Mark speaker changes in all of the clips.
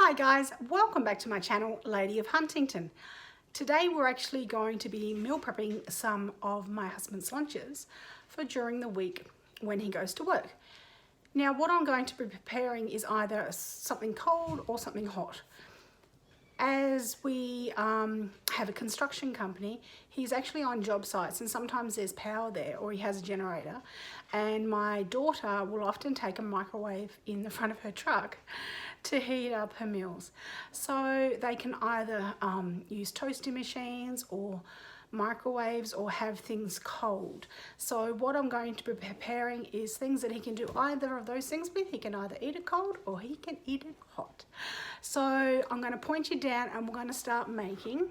Speaker 1: Hi guys, welcome back to my channel, Lady of Huntington. Today we're actually going to be meal prepping some of my husband's lunches for during the week when he goes to work. Now what I'm going to be preparing is either something cold or something hot. As we have a construction company, he's actually on job sites and sometimes there's power there or he has a generator, and my daughter will often take a microwave in the front of her truck to heat up her meals. So they can either use toasting machines or microwaves or have things cold. So what I'm going to be preparing is things that he can do either of those things with. He can either eat it cold or he can eat it hot. So I'm going to point you down and we're going to start making,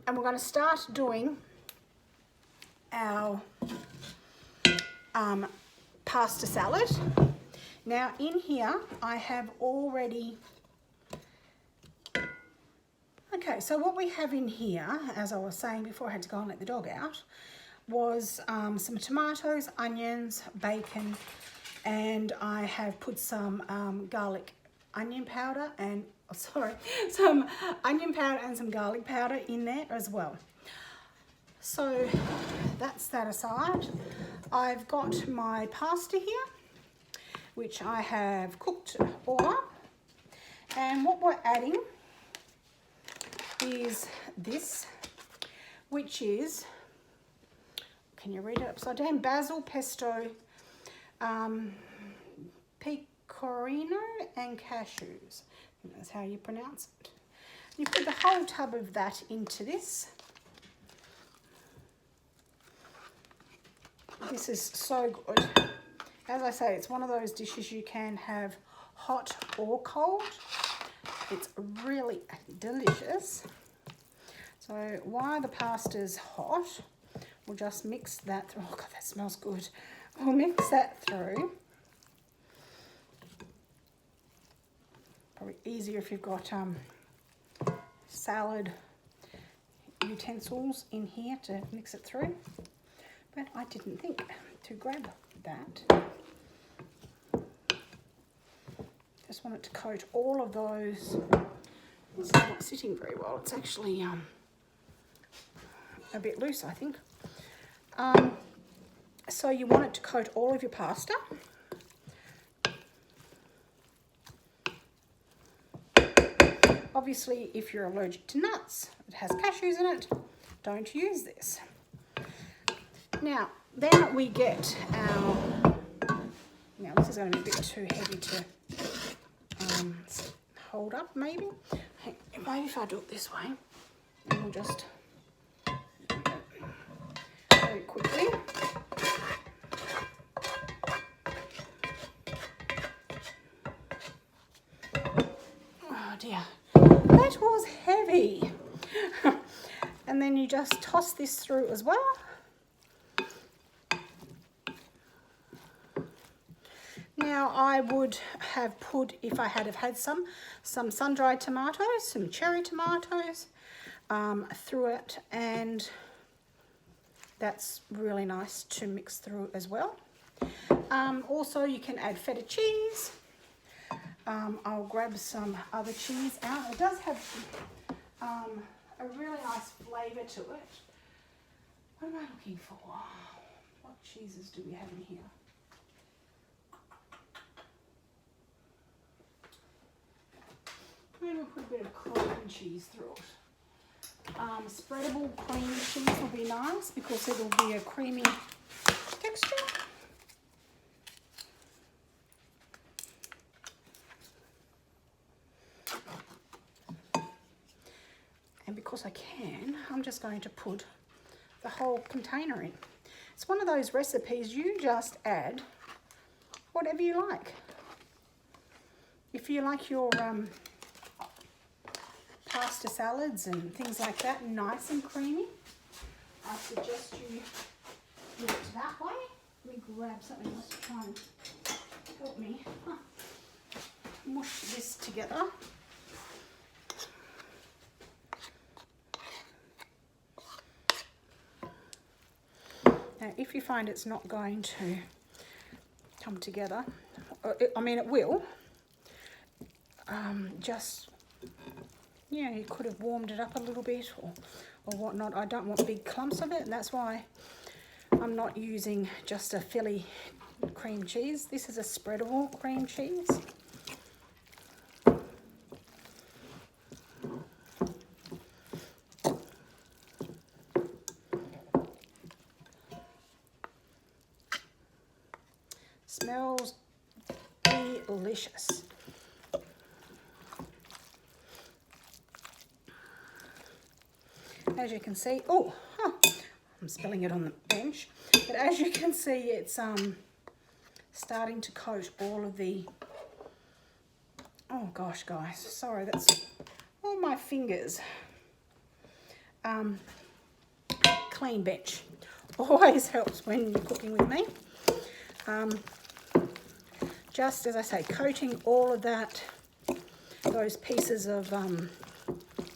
Speaker 1: and we're going to start doing our pasta salad. Now in here I have already, okay, so what we have in here, as I was saying before I had to go and let the dog out, was some tomatoes, onions, bacon, and I have put some garlic onion powder and, some onion powder and some garlic powder in there as well. So that's that aside. I've got my pasta here, which I have cooked all up. And what we're adding is this, which is, can you read it upside down? Basil, pesto, pecorino and cashews. I think that's how you pronounce it. You put the whole tub of that into this. This is so good. As I say, it's one of those dishes you can have hot or cold. It's really delicious. So while the pasta's hot, we'll just mix that through. Oh God, that smells good. We'll mix that through. Probably easier if you've got salad utensils in here to mix it through. But I didn't think to grab that. Just want it to coat all of those. This is not sitting very well. It's actually a bit loose, I think. So you want it to coat all of your pasta. Obviously, if you're allergic to nuts, it has cashews in it, don't use this. Now, then we get our, now this is going to be a bit too heavy to hold up maybe. Maybe if I do it this way, and we'll just very quickly. Oh dear, that was heavy. And then you just toss this through as well. Now I would have put, if I had had some sun-dried tomatoes, some cherry tomatoes through it, and that's really nice to mix through as well. Also you can add feta cheese. I'll grab some other cheese out. It does have a really nice flavour to it. What am I looking for? What cheeses do we have in here? Maybe we'll put a bit of cream cheese through it. Spreadable cream cheese will be nice because it'll be a creamy texture. And because I can, I'm just going to put the whole container in. It's one of those recipes you just add whatever you like. If you like your pasta salads and things like that nice and creamy, I suggest you do it that way. Let me grab something else to try and help me mush this together. Now if you find it's not going to come together, I mean, it will. Just, yeah, you could have warmed it up a little bit or whatnot. I don't want big clumps of it, and that's why I'm not using just a Philly cream cheese. This is a spreadable cream cheese. Smells delicious. As you can see, I'm spilling it on the bench, but as you can see, it's starting to coat all of the, oh gosh guys, sorry, that's all my fingers. Clean bench always helps when you're cooking with me. Just as I say, coating all of those pieces of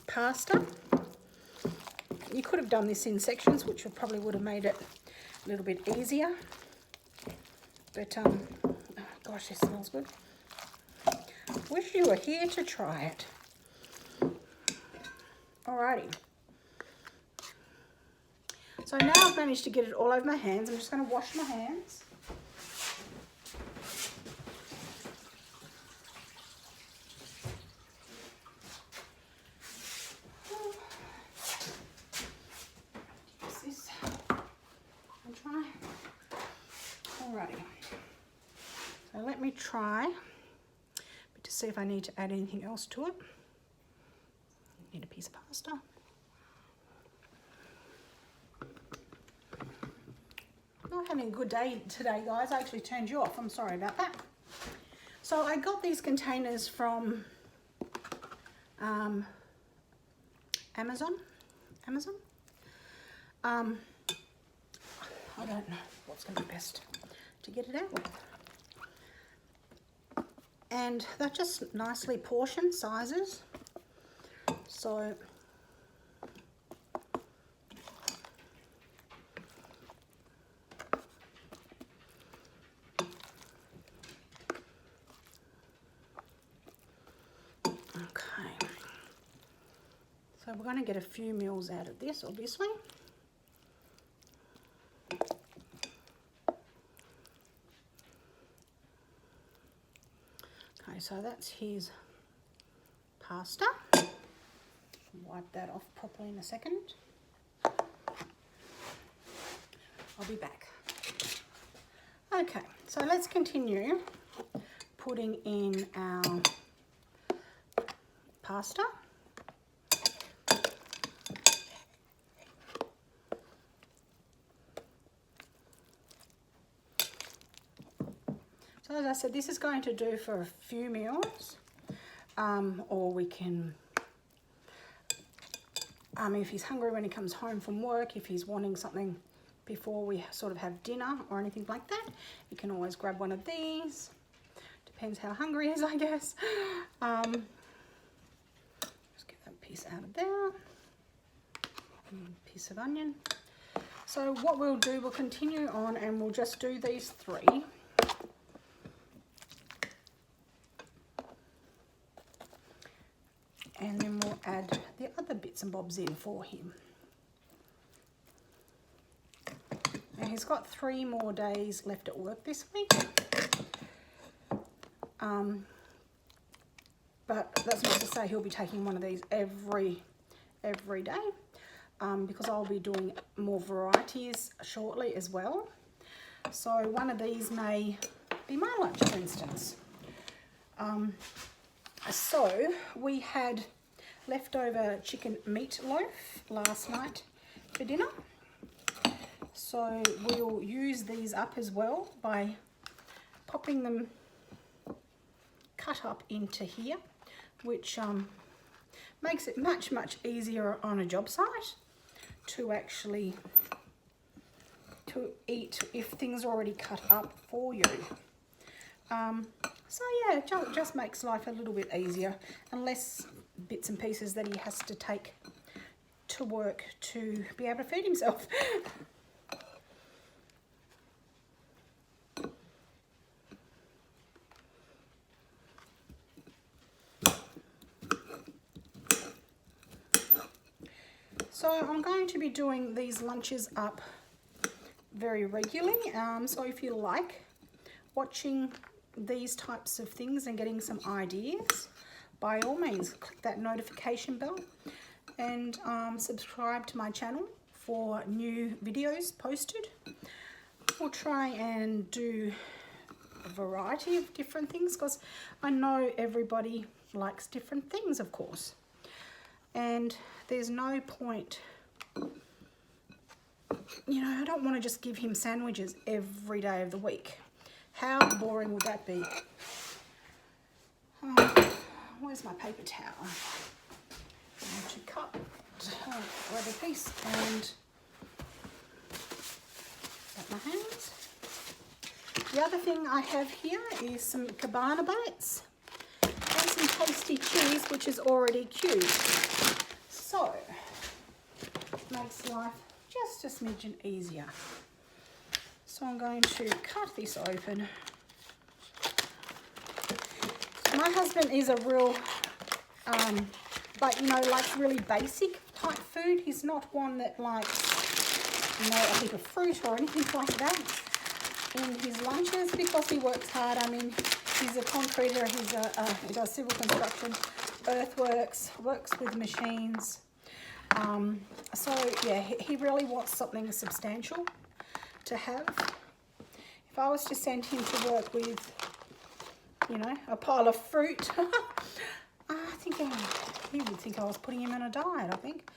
Speaker 1: pasta. You could have done this in sections, which probably would have made it a little bit easier. But, oh gosh, this smells good. Wish you were here to try it. Alrighty. So now I've managed to get it all over my hands. I'm just going to wash my hands. Alrighty, so let me try to see if I need to add anything else to it. Need a piece of pasta. Not having a good day today, guys. I actually turned you off. I'm sorry about that. So I got these containers from Amazon. I don't know what's going to be best to get it out with. And they're just nicely portioned sizes. So okay. So we're going to get a few meals out of this, obviously. So that's his pasta. Wipe that off properly in a second. I'll be back. Okay, so let's continue putting in our pasta. So as I said, this is going to do for a few meals, or we can, if he's hungry when he comes home from work, if he's wanting something before we sort of have dinner or anything like that, you can always grab one of these. Depends how hungry he is, I guess. Just get that piece out of there. Piece of onion. So what we'll do, we'll continue on and we'll just do these three. And then we'll add the other bits and bobs in for him. Now he's got 3 more days left at work this week. But that's not to say he'll be taking one of these every day, because I'll be doing more varieties shortly as well. So one of these may be my lunch, for instance. So we had leftover chicken meatloaf last night for dinner. So we'll use these up as well by popping them cut up into here, which makes it much easier on a job site to actually eat if things are already cut up for you. So yeah, it just makes life a little bit easier and less bits and pieces that he has to take to work to be able to feed himself. So I'm going to be doing these lunches up very regularly. So if you like watching these types of things and getting some ideas, by all means click that notification bell and subscribe to my channel for new videos posted. We'll try and do a variety of different things because I know everybody likes different things, of course, and there's no point, you know, I don't want to just give him sandwiches every day of the week. How boring would that be? Where's my paper towel? I have to cut, grab a piece and cut my hands. The other thing I have here is some Cabana bites and some tasty cheese, which is already cubed. So, makes life just a smidgen easier. So I'm going to cut this open. My husband is a real, like, you know, like really basic type food. He's not one that likes, you know, a heap of fruit or anything like that in his lunches because he works hard. I mean, he's a concreter, he does civil construction, earthworks, works with machines. So yeah, he really wants something substantial to have. If I was to send him to work with, you know, a pile of fruit, I think he would think I was putting him on a diet, I think.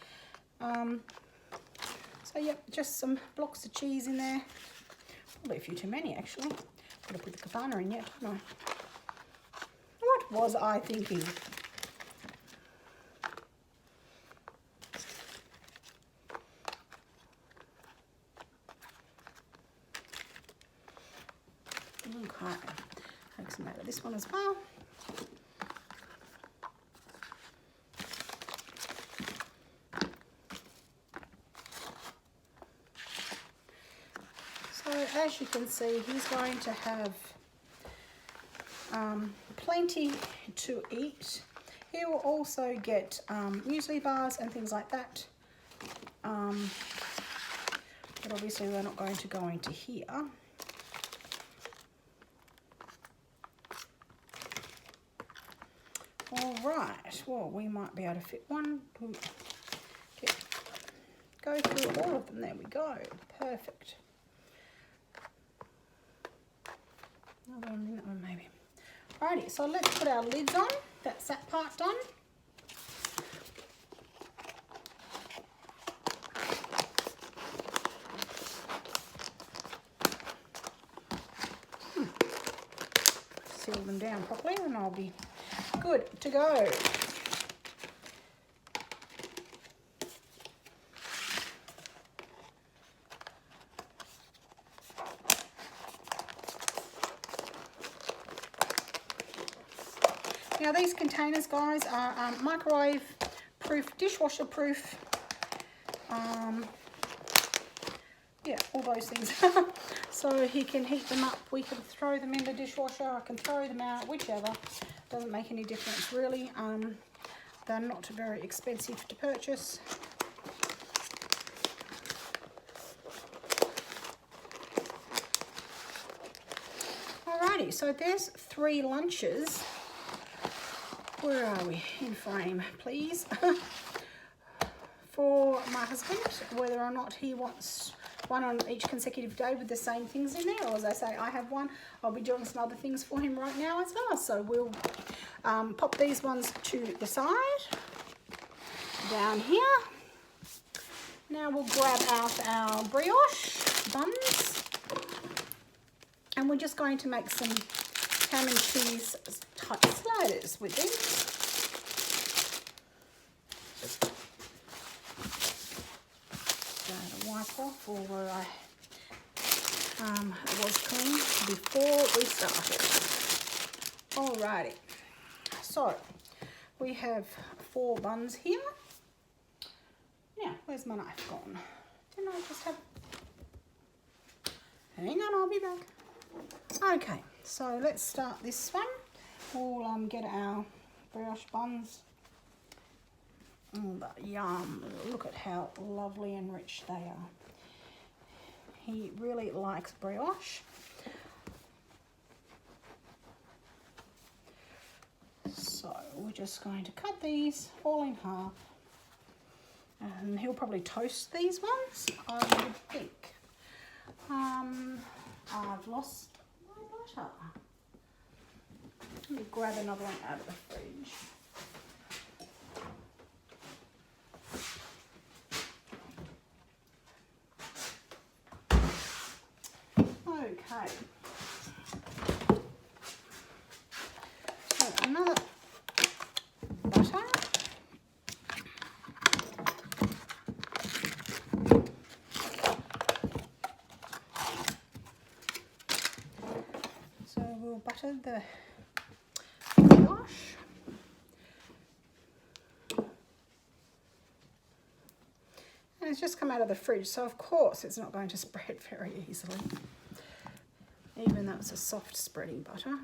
Speaker 1: So yep, just some blocks of cheese in there. Probably a few too many, actually. Got to put the Cabana in yet, don't I? What was I thinking? Okay, take some out of this one as well. So as you can see, he's going to have plenty to eat. He will also get muesli bars and things like that. But obviously we're not going to go into here. All right, well, we might be able to fit one. Go through all of them. There we go. Perfect. Another one in that one, maybe. Alrighty, so let's put our lids on. That's that part done. Seal them down properly and I'll be good to go. Now these containers, guys, are microwave proof, dishwasher proof, yeah, all those things. So he can heat them up, we can throw them in the dishwasher, I can throw them out, whichever. Doesn't make any difference really. They're not very expensive to purchase. Alrighty, so there's 3 lunches. Where are we in frame, please? For my husband, whether or not he wants one on each consecutive day with the same things in there, or as I say, I have one. I'll be doing some other things for him right now as well. So we'll pop these ones to the side, down here. Now we'll grab out our brioche buns, and we're just going to make some ham and cheese type sliders with these. Going to wipe off all where I was clean before we started. Alrighty, so we have 4 buns here. Now, where's my knife gone? Didn't I just have... Hang on, I'll be back. Okay, so let's start this one. We'll get our brioche buns Oh, but yum. Look at how lovely and rich they are. He really likes brioche. So we're just going to cut these all in half. And he'll probably toast these ones, I would think. I've lost my butter. Let me grab another one out of the fridge. Okay. So another butter. So we'll butter the brioche. And it's just come out of the fridge, so of course it's not going to spread very easily, even though it's a soft spreading butter.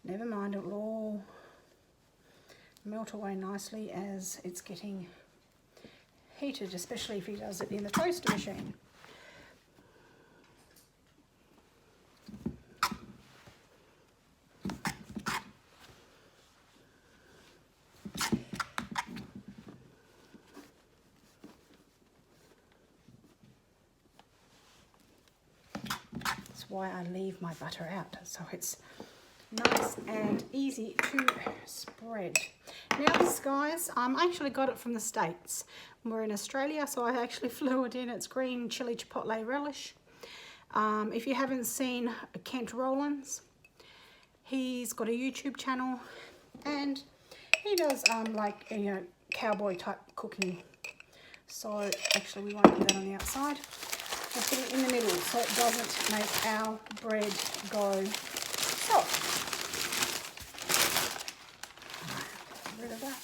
Speaker 1: Never mind, it'll all melt away nicely as it's getting heated, especially if he does it in the toaster machine. That's why I leave my butter out, so it's nice and easy to spread. Now this, guys, I actually got it from the States. We're in Australia, so I actually flew it in. It's green chili chipotle relish. If you haven't seen Kent Rowlands, he's got a YouTube channel and he does like, you know, cowboy type cooking. So actually we won't put that on the outside. We'll put it in the middle so it doesn't make our bread go soft. Get rid of that.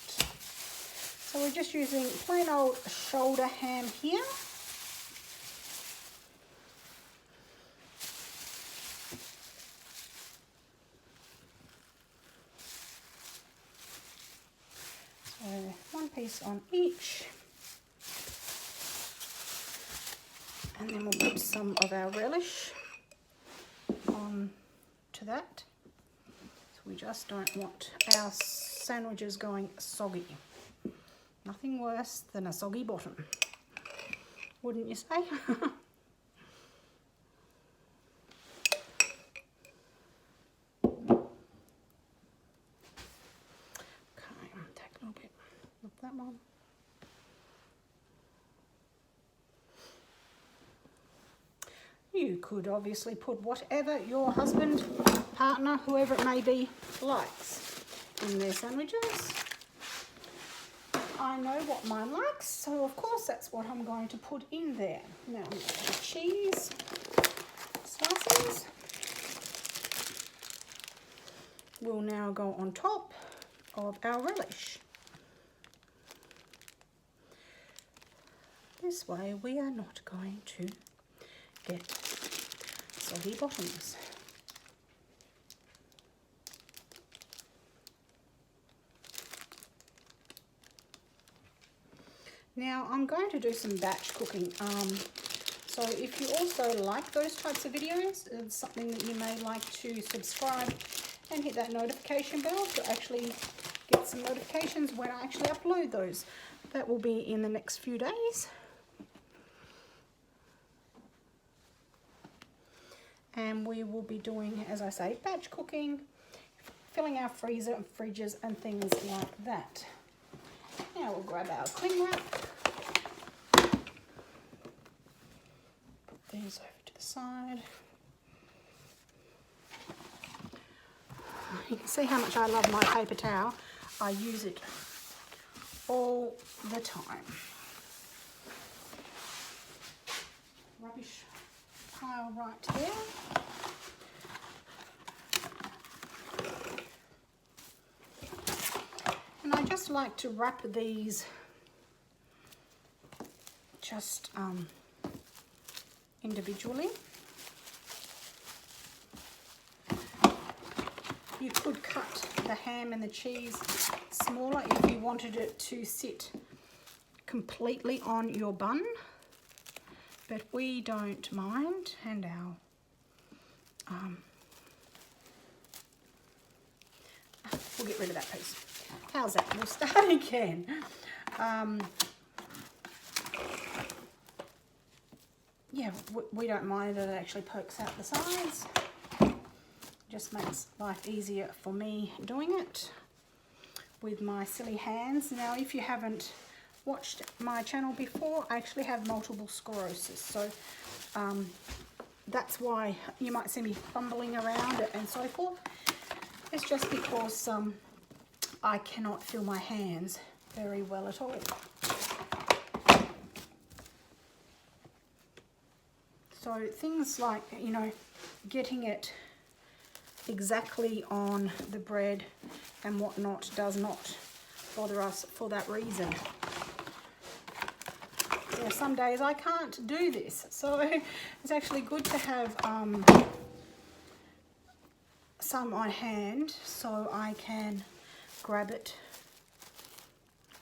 Speaker 1: So we're just using plain old shoulder ham here. So one piece on each. And then we'll put some of our relish on to that. So we just don't want our sandwiches going soggy. Nothing worse than a soggy bottom, wouldn't you say? Okay, take a little bit of that one. You could obviously put whatever your husband, partner, whoever it may be, likes in their sandwiches. I know what mine likes, so of course that's what I'm going to put in there. Now, the cheese slices will now go on top of our relish. This way we are not going to get soggy bottoms. Now I'm going to do some batch cooking. So if you also like those types of videos, it's something that you may like to subscribe and hit that notification bell to actually get some notifications when I actually upload those. That will be in the next few days. And we will be doing, as I say, batch cooking, filling our freezer and fridges and things like that. Now we'll grab our cling wrap. Put these over to the side. You can see how much I love my paper towel. I use it all the time. Rubbish pile right there. And I just like to wrap these just individually. You could cut the ham and the cheese smaller if you wanted it to sit completely on your bun, but we don't mind, and we'll get rid of that piece. How's that? We'll start again. Yeah, we don't mind that it actually pokes out the sides. Just makes life easier for me doing it with my silly hands. Now, if you haven't watched my channel before, I actually have multiple sclerosis, so that's why you might see me fumbling around it and so forth. It's just because I cannot feel my hands very well at all. So things like, you know, getting it exactly on the bread and whatnot does not bother us for that reason. Yeah, some days I can't do this, so it's actually good to have some on hand so I can grab it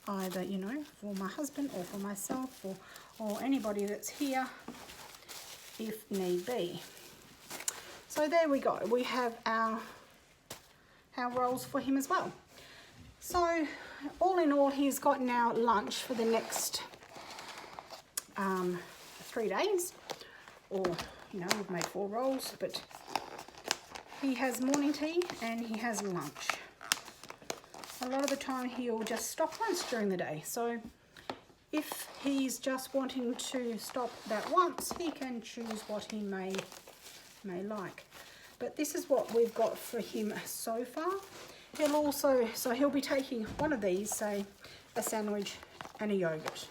Speaker 1: either, you know, for my husband or for myself or anybody that's here if need be. So there we go. We have our rolls for him as well. So all in all, he's got now lunch for the next 3 days, or, you know, we've made 4 rolls, but he has morning tea and he has lunch. A lot of the time he'll just stop once during the day, so if he's just wanting to stop that once, he can choose what he may like. But this is what we've got for him so far. He'll also, so he'll be taking one of these, say a sandwich and a yogurt,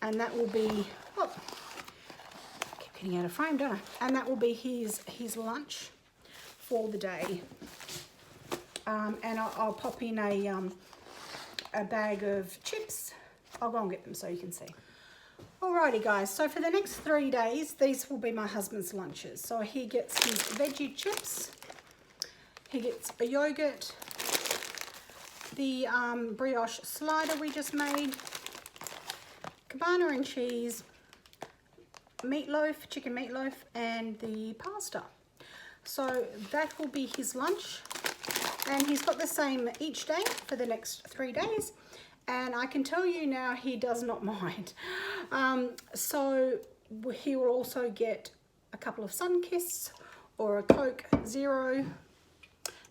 Speaker 1: and that will be, oh, I keep getting out of frame, don't I? And that will be his lunch for the day. And I'll pop in a bag of chips. I'll go and get them so you can see. Alrighty guys, so for the next 3 days, these will be my husband's lunches. So he gets his veggie chips, he gets a yogurt, the brioche slider we just made, cabana and cheese, meatloaf, chicken meatloaf, and the pasta. So that will be his lunch, and he's got the same each day for the next 3 days. And I can tell you now, he does not mind. So he will also get a couple of Sunkist or a Coke Zero,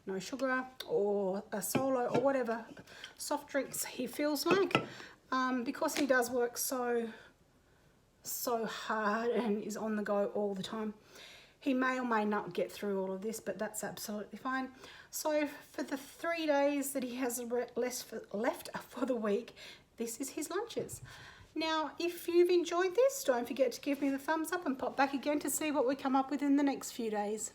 Speaker 1: no sugar, or a Solo, or whatever soft drinks he feels like. Because he does work so hard and is on the go all the time, he may or may not get through all of this, but that's absolutely fine. So for the 3 days that he has left for the week, this is his lunches. Now, if you've enjoyed this, don't forget to give me the thumbs up and pop back again to see what we come up with in the next few days.